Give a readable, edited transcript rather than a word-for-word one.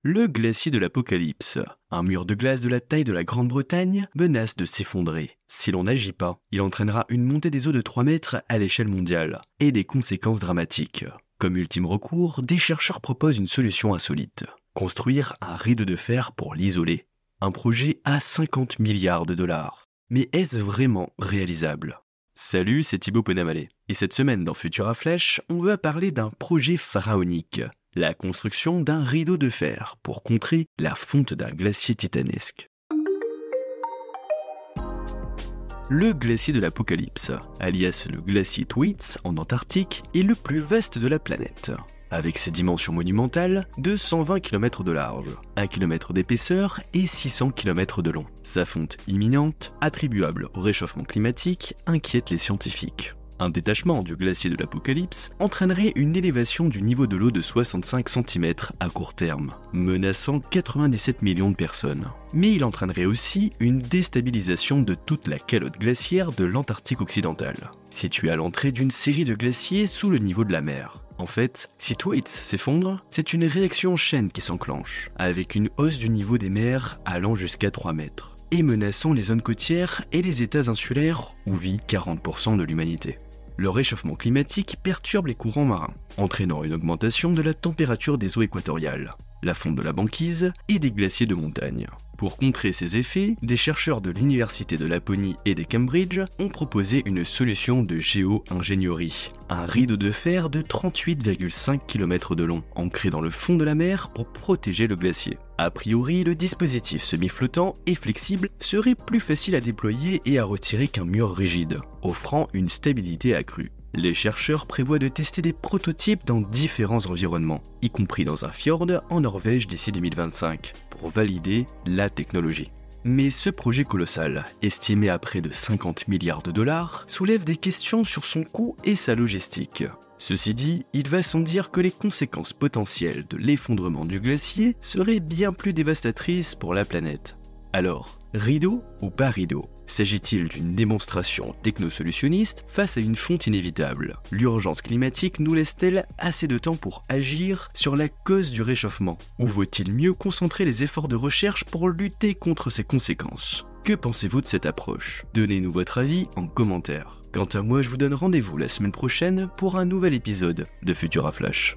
Le glacier de l'Apocalypse. Un mur de glace de la taille de la Grande-Bretagne menace de s'effondrer. Si l'on n'agit pas, il entraînera une montée des eaux de 3 mètres à l'échelle mondiale et des conséquences dramatiques. Comme ultime recours, des chercheurs proposent une solution insolite. Construire un rideau de fer pour l'isoler. Un projet à 50 milliards de dollars. Mais est-ce vraiment réalisable ? Salut, c'est Thibaut Penamalé. Et cette semaine dans Futura Flash, on va parler d'un projet pharaonique. La construction d'un rideau de fer pour contrer la fonte d'un glacier titanesque. Le glacier de l'Apocalypse, alias le glacier Thwaites en Antarctique, est le plus vaste de la planète. Avec ses dimensions monumentales, 220 km de large, 1 km d'épaisseur et 600 km de long. Sa fonte imminente, attribuable au réchauffement climatique, inquiète les scientifiques. Un détachement du glacier de l'Apocalypse entraînerait une élévation du niveau de l'eau de 65 cm à court terme, menaçant 97 millions de personnes. Mais il entraînerait aussi une déstabilisation de toute la calotte glaciaire de l'Antarctique occidentale, située à l'entrée d'une série de glaciers sous le niveau de la mer. En fait, si Thwaites s'effondre, c'est une réaction en chaîne qui s'enclenche, avec une hausse du niveau des mers allant jusqu'à 3 mètres, et menaçant les zones côtières et les États insulaires où vit 40% de l'humanité. Le réchauffement climatique perturbe les courants marins, entraînant une augmentation de la température des eaux équatoriales, la fonte de la banquise et des glaciers de montagne. Pour contrer ces effets, des chercheurs de l'université de Laponie et de Cambridge ont proposé une solution de géo-ingénierie, un rideau de fer de 38,5 km de long, ancré dans le fond de la mer pour protéger le glacier. A priori, le dispositif semi-flottant et flexible serait plus facile à déployer et à retirer qu'un mur rigide, offrant une stabilité accrue. Les chercheurs prévoient de tester des prototypes dans différents environnements, y compris dans un fjord en Norvège d'ici 2025, pour valider la technologie. Mais ce projet colossal, estimé à près de 50 milliards de dollars, soulève des questions sur son coût et sa logistique. Ceci dit, il va sans dire que les conséquences potentielles de l'effondrement du glacier seraient bien plus dévastatrices pour la planète. Alors, rideau ou pas rideau ? S'agit-il d'une démonstration technosolutionniste face à une fonte inévitable ? L'urgence climatique nous laisse-t-elle assez de temps pour agir sur la cause du réchauffement ? Ou vaut-il mieux concentrer les efforts de recherche pour lutter contre ses conséquences ? Que pensez-vous de cette approche ? Donnez-nous votre avis en commentaire. Quant à moi, je vous donne rendez-vous la semaine prochaine pour un nouvel épisode de Futura Flash.